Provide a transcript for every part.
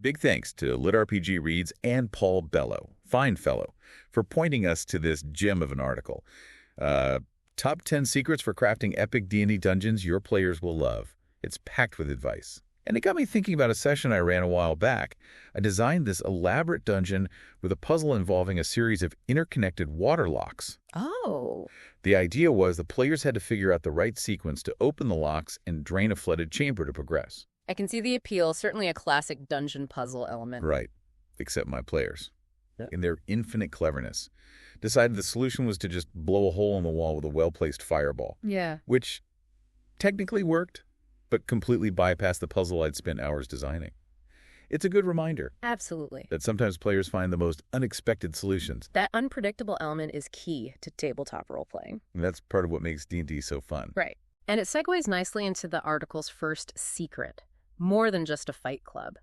Big thanks to LitRPG Reads and Paul Bello, fine fellow, for pointing us to this gem of an article. Top 10 secrets for crafting epic D&D dungeons your players will love. It's packed with advice. And it got me thinking about a session I ran a while back. I designed this elaborate dungeon with a puzzle involving a series of interconnected water locks. Oh. The idea was the players had to figure out the right sequence to open the locks and drain a flooded chamber to progress. I can see the appeal, certainly a classic dungeon puzzle element. Right, except my players, Yep. in their infinite cleverness, decided the solution was to just blow a hole in the wall with a well-placed fireball. Yeah. Which technically worked, but completely bypassed the puzzle I'd spent hours designing. It's a good reminder Absolutely. that sometimes players find the most unexpected solutions. That unpredictable element is key to tabletop role-playing. And that's part of what makes D&D so fun. Right. And it segues nicely into the article's first secret. More than just a fight club.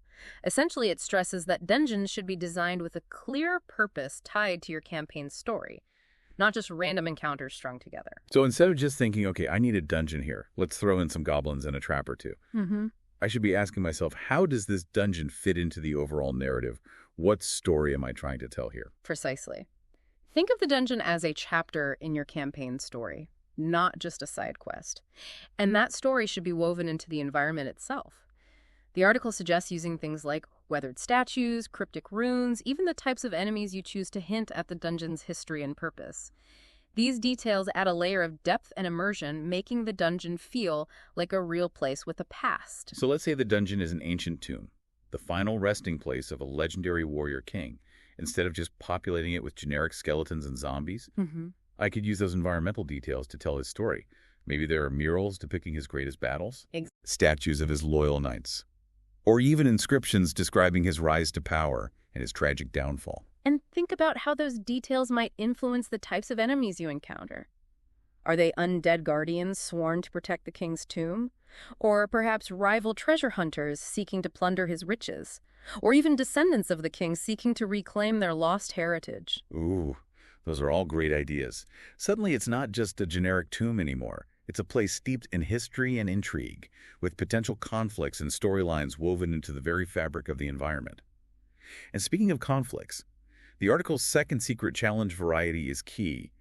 Essentially, it stresses that dungeons should be designed with a clear purpose tied to your campaign's story, not just random encounters strung together. So instead of just thinking, okay, I need a dungeon here, let's throw in some goblins and a trap or two, I should be asking myself, how does this dungeon fit into the overall narrative? What story am I trying to tell here? Precisely. Think of the dungeon as a chapter in your campaign story, not just a side quest. And that story should be woven into the environment itself. The article suggests using things like weathered statues, cryptic runes, even the types of enemies you choose to hint at the dungeon's history and purpose. These details add a layer of depth and immersion, making the dungeon feel like a real place with a past. So let's say the dungeon is an ancient tomb, the final resting place of a legendary warrior king. Instead of just populating it with generic skeletons and zombies, I could use those environmental details to tell his story. Maybe there are murals depicting his greatest battles, statues of his loyal knights, or even inscriptions describing his rise to power and his tragic downfall. And think about how those details might influence the types of enemies you encounter. Are they undead guardians sworn to protect the king's tomb? Or perhaps rival treasure hunters seeking to plunder his riches? Or even descendants of the king seeking to reclaim their lost heritage? Ooh, those are all great ideas. Suddenly it's not just a generic tomb anymore. It's a place steeped in history and intrigue, with potential conflicts and storylines woven into the very fabric of the environment. And speaking of conflicts, the article's second secret challenge, variety is key,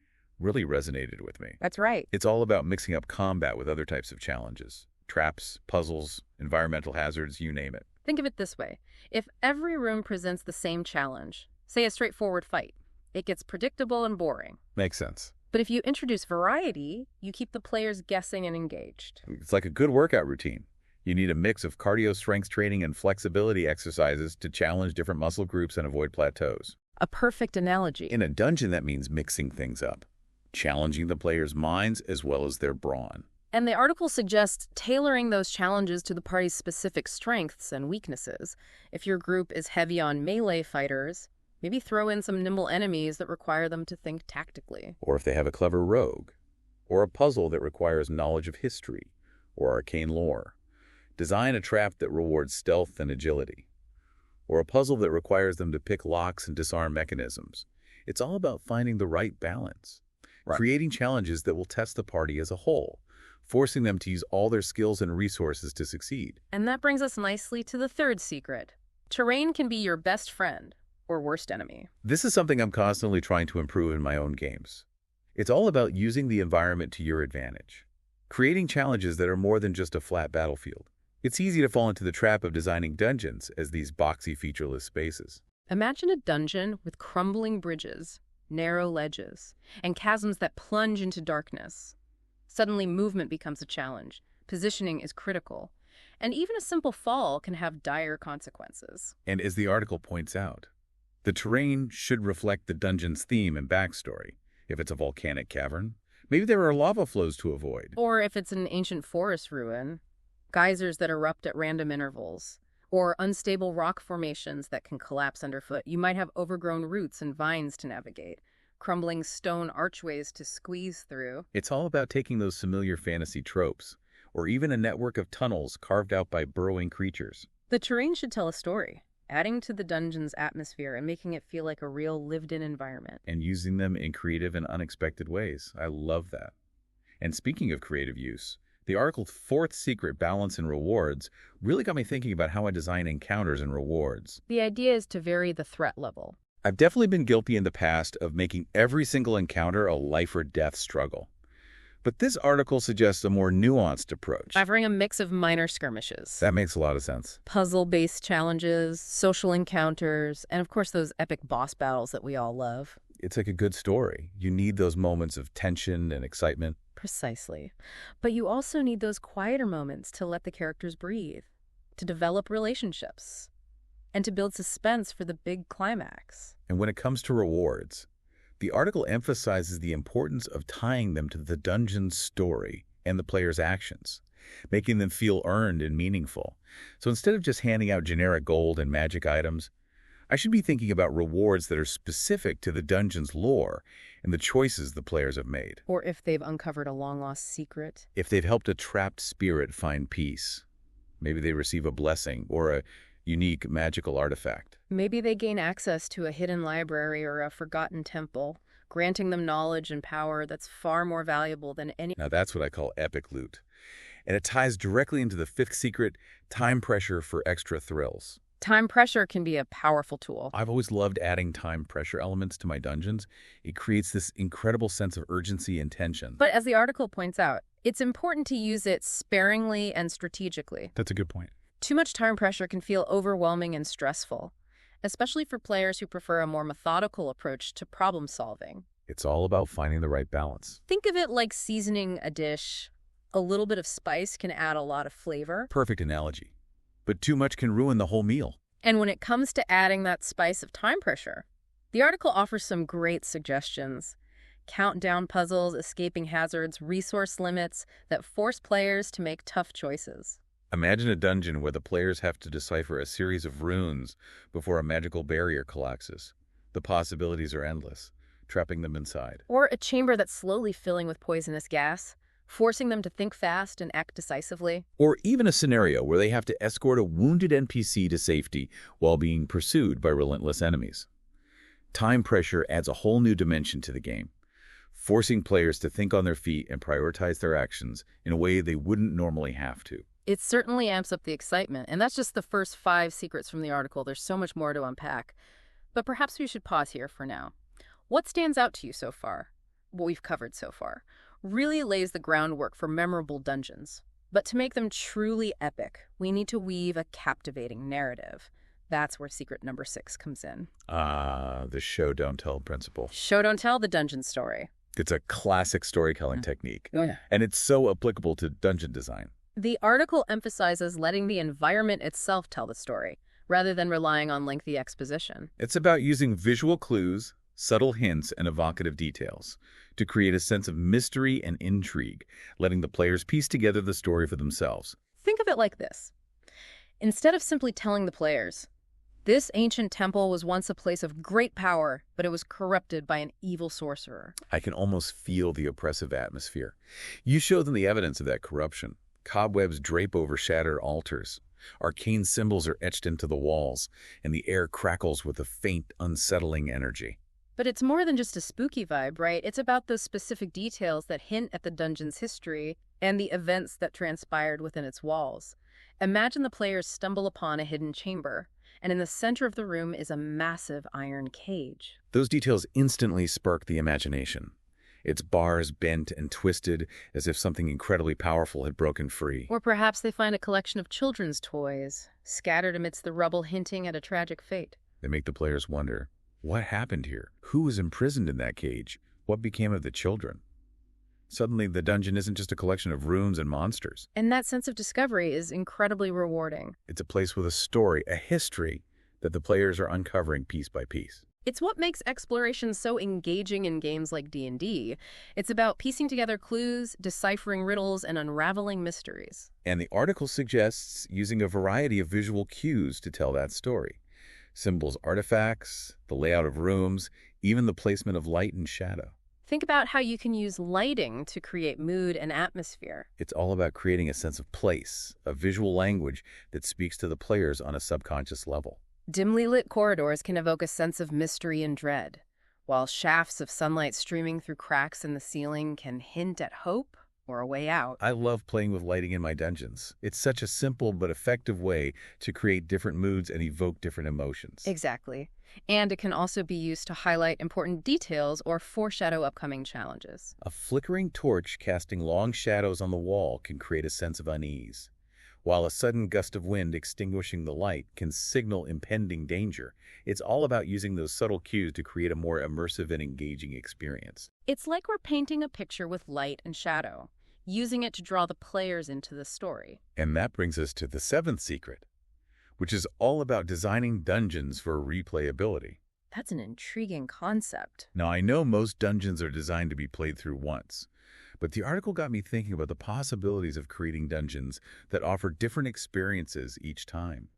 really resonated with me. That's right. It's all about mixing up combat with other types of challenges. Traps, puzzles, environmental hazards, you name it. Think of it this way. If every room presents the same challenge, say a straightforward fight, it gets predictable and boring. Makes sense. But if you introduce variety, you keep the players guessing and engaged. It's like a good workout routine. You need a mix of cardio strength training and flexibility exercises to challenge different muscle groups and avoid plateaus. A perfect analogy. In a dungeon, that means mixing things up, challenging the players' minds as well as their brawn. And the article suggests tailoring those challenges to the party's specific strengths and weaknesses. If your group is heavy on melee fighters, maybe throw in some nimble enemies that require them to think tactically. Or if they have a clever rogue, or a puzzle that requires knowledge of history or arcane lore. Design a trap that rewards stealth and agility, or a puzzle that requires them to pick locks and disarm mechanisms. It's all about finding the right balance, creating challenges that will test the party as a whole, forcing them to use all their skills and resources to succeed. And that brings us nicely to the third secret. Terrain can be your best friend or worst enemy. This is something I'm constantly trying to improve in my own games. It's all about using the environment to your advantage, creating challenges that are more than just a flat battlefield. It's easy to fall into the trap of designing dungeons as these boxy, featureless spaces. Imagine a dungeon with crumbling bridges, narrow ledges, and chasms that plunge into darkness. Suddenly, movement becomes a challenge. Positioning is critical. And even a simple fall can have dire consequences. And as the article points out, the terrain should reflect the dungeon's theme and backstory. If it's a volcanic cavern, maybe there are lava flows to avoid. Or if it's an ancient forest ruin, geysers that erupt at random intervals, or unstable rock formations that can collapse underfoot. You might have overgrown roots and vines to navigate, crumbling stone archways to squeeze through. It's all about taking those familiar fantasy tropes, or even a network of tunnels carved out by burrowing creatures. The terrain should tell a story, adding to the dungeon's atmosphere and making it feel like a real lived-in environment. And using them in creative and unexpected ways. I love that. And speaking of creative use, The article's fourth secret, balance and rewards, really got me thinking about how I design encounters and rewards. The idea is to vary the threat level. I've definitely been guilty in the past of making every single encounter a life or death struggle. But this article suggests a more nuanced approach. Offering a mix of minor skirmishes, That makes a lot of sense. puzzle-based challenges, social encounters, and of course those epic boss battles that we all love. It's like a good story. You need those moments of tension and excitement. Precisely. But you also need those quieter moments to let the characters breathe, to develop relationships, and to build suspense for the big climax. And when it comes to rewards, the article emphasizes the importance of tying them to the dungeon's story and the player's actions, making them feel earned and meaningful. So instead of just handing out generic gold and magic items, I should be thinking about rewards that are specific to the dungeon's lore and the choices the players have made. Or if they've uncovered a long-lost secret. If they've helped a trapped spirit find peace, maybe they receive a blessing or a unique magical artifact. Maybe they gain access to a hidden library or a forgotten temple, granting them knowledge and power that's far more valuable than any... Now that's what I call epic loot. And it ties directly into the fifth secret, time pressure for extra thrills. Time pressure can be a powerful tool. I've always loved adding time pressure elements to my dungeons. It creates this incredible sense of urgency and tension. But as the article points out, it's important to use it sparingly and strategically. That's a good point. Too much time pressure can feel overwhelming and stressful, especially for players who prefer a more methodical approach to problem solving. It's all about finding the right balance. Think of it like seasoning a dish. A little bit of spice can add a lot of flavor. Perfect analogy. But too much can ruin the whole meal. And when it comes to adding that spice of time pressure, the article offers some great suggestions. Countdown puzzles, escaping hazards, resource limits that force players to make tough choices. Imagine a dungeon where the players have to decipher a series of runes before a magical barrier collapses. The possibilities are endless, trapping them inside. Or a chamber that's slowly filling with poisonous gas, forcing them to think fast and act decisively. Or even a scenario where they have to escort a wounded NPC to safety while being pursued by relentless enemies. Time pressure adds a whole new dimension to the game, forcing players to think on their feet and prioritize their actions in a way they wouldn't normally have to. It certainly amps up the excitement, and that's just the first 5 secrets from the article. There's so much more to unpack. But perhaps we should pause here for now. What stands out to you so far? What we've covered so far really lays the groundwork for memorable dungeons. But to make them truly epic, we need to weave a captivating narrative. That's where secret number 6 comes in. The show don't tell principle. Show don't tell, the dungeon story. It's a classic storytelling technique, Oh, yeah. and it's so applicable to dungeon design. The article emphasizes letting the environment itself tell the story, rather than relying on lengthy exposition. It's about using visual clues, subtle hints, and evocative details to create a sense of mystery and intrigue, letting the players piece together the story for themselves. Think of it like this. Instead of simply telling the players, this ancient temple was once a place of great power, but it was corrupted by an evil sorcerer. I can almost feel the oppressive atmosphere. You show them the evidence of that corruption. Cobwebs drape over shattered altars. Arcane symbols are etched into the walls, and the air crackles with a faint, unsettling energy. But it's more than just a spooky vibe, right? It's about those specific details that hint at the dungeon's history and the events that transpired within its walls. Imagine the players stumble upon a hidden chamber, and in the center of the room is a massive iron cage. Those details instantly spark the imagination. Its bars bent and twisted as if something incredibly powerful had broken free. Or perhaps they find a collection of children's toys, scattered amidst the rubble, hinting at a tragic fate. They make the players wonder, what happened here? Who was imprisoned in that cage? What became of the children? Suddenly, the dungeon isn't just a collection of runes and monsters. And that sense of discovery is incredibly rewarding. It's a place with a story, a history that the players are uncovering piece by piece. It's what makes exploration so engaging in games like D&D. It's about piecing together clues, deciphering riddles, and unraveling mysteries. And the article suggests using a variety of visual cues to tell that story. Symbols, artifacts, the layout of rooms, even the placement of light and shadow. Think about how you can use lighting to create mood and atmosphere. It's all about creating a sense of place, a visual language that speaks to the players on a subconscious level. Dimly lit corridors can evoke a sense of mystery and dread, while shafts of sunlight streaming through cracks in the ceiling can hint at hope or a way out. I love playing with lighting in my dungeons. It's such a simple but effective way to create different moods and evoke different emotions. Exactly. And it can also be used to highlight important details or foreshadow upcoming challenges. A flickering torch casting long shadows on the wall can create a sense of unease, while a sudden gust of wind extinguishing the light can signal impending danger. It's all about using those subtle cues to create a more immersive and engaging experience. It's like we're painting a picture with light and shadow, using it to draw the players into the story. And that brings us to the seventh secret, which is all about designing dungeons for replayability. That's an intriguing concept. Now, I know most dungeons are designed to be played through once, but the article got me thinking about the possibilities of creating dungeons that offer different experiences each time,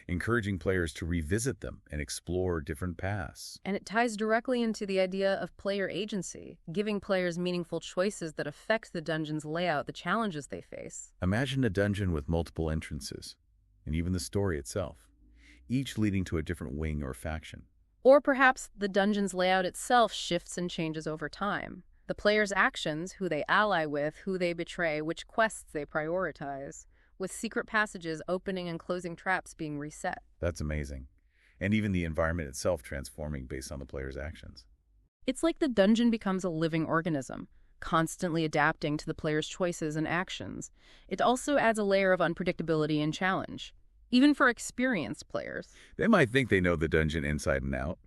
encouraging players to revisit them and explore different paths. And it ties directly into the idea of player agency, giving players meaningful choices that affect the dungeon's layout, the challenges they face. Imagine a dungeon with multiple entrances, and even the story itself, each leading to a different wing or faction. Or perhaps the dungeon's layout itself shifts and changes over time. The player's actions, who they ally with, who they betray, which quests they prioritize, with secret passages opening and closing traps being reset. That's amazing. And even the environment itself transforming based on the player's actions. It's like the dungeon becomes a living organism, constantly adapting to the player's choices and actions. It also adds a layer of unpredictability and challenge, even for experienced players. They might think they know the dungeon inside and out,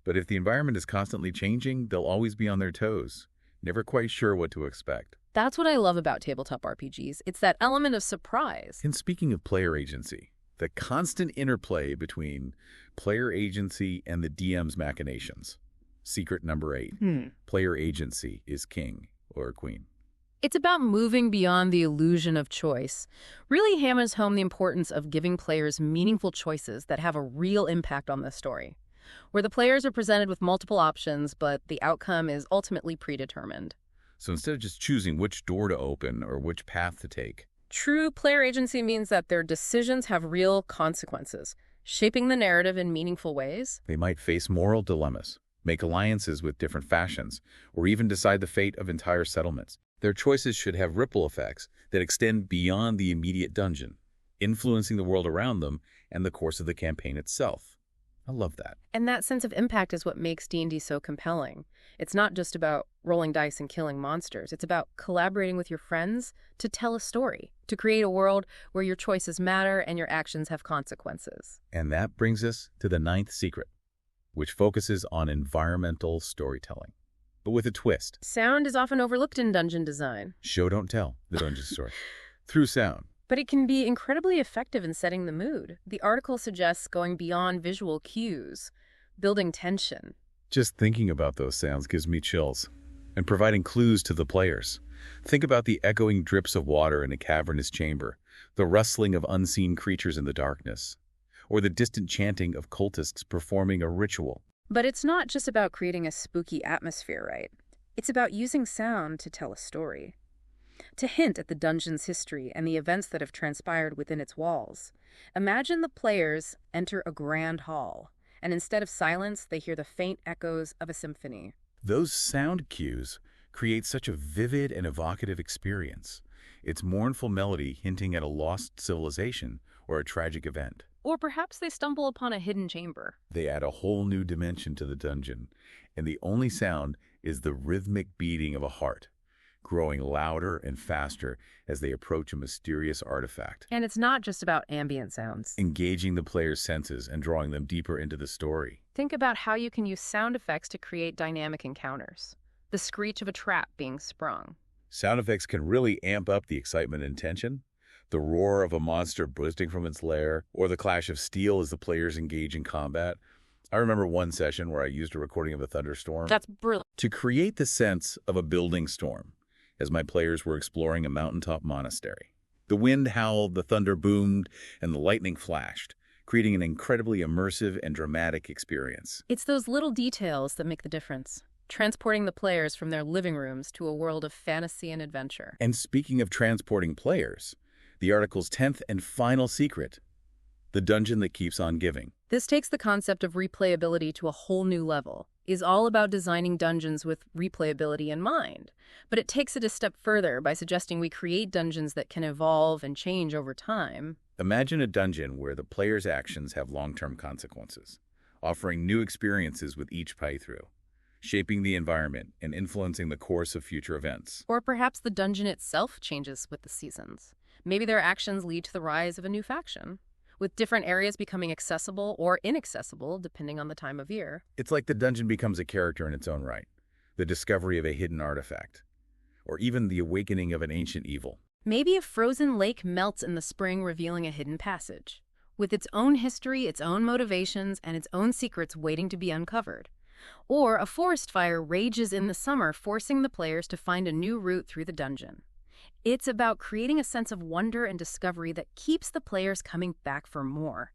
but if the environment is constantly changing, they'll always be on their toes, never quite sure what to expect. That's what I love about tabletop RPGs. It's that element of surprise. And speaking of player agency, the constant interplay between player agency and the DM's machinations. Secret number 8. Player agency is king or queen. It's about moving beyond the illusion of choice. Really hammers home the importance of giving players meaningful choices that have a real impact on the story, where the players are presented with multiple options, but the outcome is ultimately predetermined. So instead of just choosing which door to open or which path to take, True player agency means that their decisions have real consequences, shaping the narrative in meaningful ways. they might face moral dilemmas, make alliances with different factions, or even decide the fate of entire settlements. Their choices should have ripple effects that extend beyond the immediate dungeon, influencing the world around them and the course of the campaign itself. I love that. And that sense of impact is what makes D&D so compelling. It's not just about rolling dice and killing monsters. It's about collaborating with your friends to tell a story, to create a world where your choices matter and your actions have consequences. And that brings us to the 9th secret, which focuses on environmental storytelling, but with a twist. Sound is often overlooked in dungeon design, Show, don't tell, the dungeon story. Through sound. but it can be incredibly effective in setting the mood. The article suggests going beyond visual cues, building tension. Just thinking about those sounds gives me chills, and providing clues to the players. Think about the echoing drips of water in a cavernous chamber, the rustling of unseen creatures in the darkness, or the distant chanting of cultists performing a ritual. But it's not just about creating a spooky atmosphere, right? It's about using sound to tell a story, to hint at the dungeon's history and the events that have transpired within its walls. Imagine the players enter a grand hall, and instead of silence, they hear the faint echoes of a symphony. Those sound cues create such a vivid and evocative experience. Its mournful melody hinting at a lost civilization or a tragic event. Or perhaps they stumble upon a hidden chamber. They add a whole new dimension to the dungeon, and the only sound is the rhythmic beating of a heart, growing louder and faster as they approach a mysterious artifact, And it's not just about ambient sounds. engaging the player's senses and drawing them deeper into the story. Think about how you can use sound effects to create dynamic encounters. The screech of a trap being sprung. Sound effects can really amp up the excitement and tension. The roar of a monster bursting from its lair, or the clash of steel as the players engage in combat. I remember one session where I used a recording of a thunderstorm That's brilliant. to create the sense of a building storm as my players were exploring a mountaintop monastery. The wind howled, the thunder boomed, and the lightning flashed, creating an incredibly immersive and dramatic experience. It's those little details that make the difference, transporting the players from their living rooms to a world of fantasy and adventure. And speaking of transporting players, the article's 10th and final secret The dungeon that keeps on giving. This takes the concept of replayability to a whole new level. Is all about designing dungeons with replayability in mind. But it takes it a step further by suggesting we create dungeons that can evolve and change over time. Imagine a dungeon where the player's actions have long-term consequences, offering new experiences with each playthrough, shaping the environment and influencing the course of future events. Or perhaps the dungeon itself changes with the seasons. Maybe their actions lead to the rise of a new faction, with different areas becoming accessible or inaccessible depending on the time of year. It's like the dungeon becomes a character in its own right, the discovery of a hidden artifact, or even the awakening of an ancient evil. Maybe a frozen lake melts in the spring, revealing a hidden passage, with its own history, its own motivations, and its own secrets waiting to be uncovered. Or a forest fire rages in the summer, forcing the players to find a new route through the dungeon. It's about creating a sense of wonder and discovery that keeps the players coming back for more,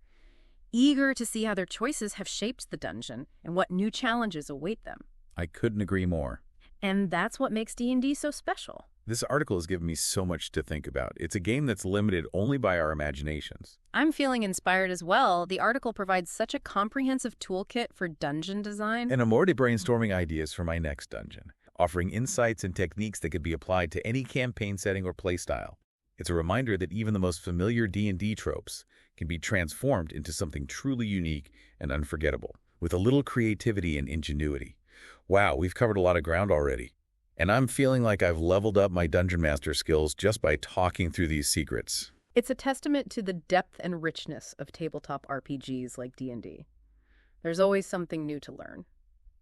eager to see how their choices have shaped the dungeon and what new challenges await them. I couldn't agree more. And that's what makes D&D so special. This article has given me so much to think about. It's a game that's limited only by our imaginations. I'm feeling inspired as well. The article provides such a comprehensive toolkit for dungeon design. And I'm already brainstorming ideas for my next dungeon, offering insights and techniques that could be applied to any campaign setting or playstyle. It's a reminder that even the most familiar D&D tropes can be transformed into something truly unique and unforgettable, with a little creativity and ingenuity. Wow, we've covered a lot of ground already. And I'm feeling like I've leveled up my Dungeon Master skills just by talking through these secrets. It's a testament to the depth and richness of tabletop RPGs like D&D. There's always something new to learn.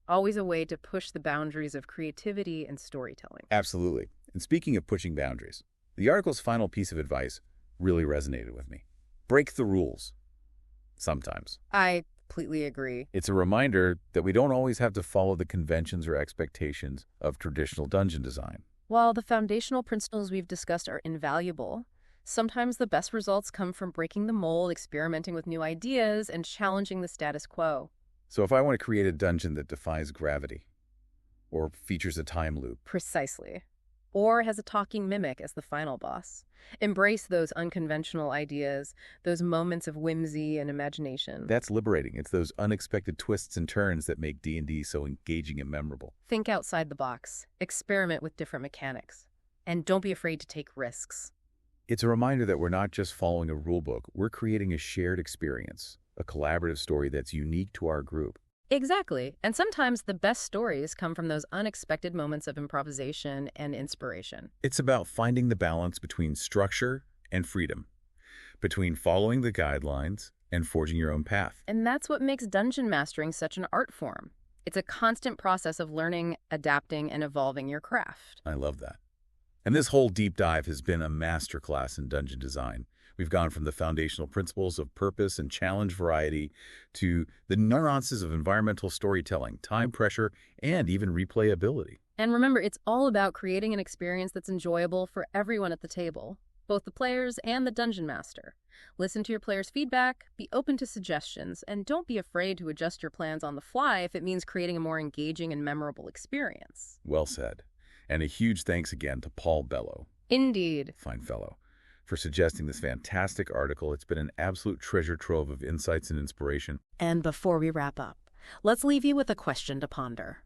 Always a way to push the boundaries of creativity and storytelling. Absolutely. And speaking of pushing boundaries, the article's final piece of advice really resonated with me. Break the rules. Sometimes. I completely agree. It's a reminder that we don't always have to follow the conventions or expectations of traditional dungeon design. While the foundational principles we've discussed are invaluable, sometimes the best results come from breaking the mold, experimenting with new ideas, and challenging the status quo. So if I want to create a dungeon that defies gravity, or features a time loop. Precisely. Or has a talking mimic as the final boss. Embrace those unconventional ideas, those moments of whimsy and imagination. That's liberating. It's those unexpected twists and turns that make D&D so engaging and memorable. Think outside the box. Experiment with different mechanics. And don't be afraid to take risks. It's a reminder that we're not just following a rulebook. We're creating a shared experience, a collaborative story that's unique to our group. Exactly. And sometimes the best stories come from those unexpected moments of improvisation and inspiration. It's about finding the balance between structure and freedom, between following the guidelines and forging your own path. And that's what makes dungeon mastering such an art form. It's a constant process of learning, adapting, and evolving your craft. I love that. And this whole deep dive has been a masterclass in dungeon design. We've gone from the foundational principles of purpose and challenge variety to the nuances of environmental storytelling, time pressure, and even replayability. And remember, it's all about creating an experience that's enjoyable for everyone at the table, both the players and the dungeon master. Listen to your players' feedback, be open to suggestions, and don't be afraid to adjust your plans on the fly if it means creating a more engaging and memorable experience. Well said. And a huge thanks again to Paul Bello. Indeed. Fine fellow. For suggesting this fantastic article. It's been an absolute treasure trove of insights and inspiration. And before we wrap up, let's leave you with a question to ponder.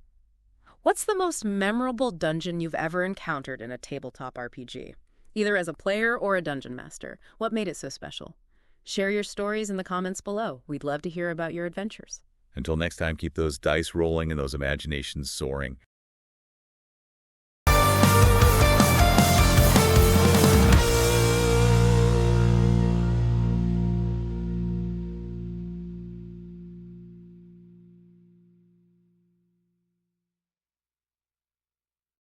What's the most memorable dungeon you've ever encountered in a tabletop RPG? Either as a player or a dungeon master. What made it so special? Share your stories in the comments below. We'd love to hear about your adventures. Until next time, keep those dice rolling and those imaginations soaring.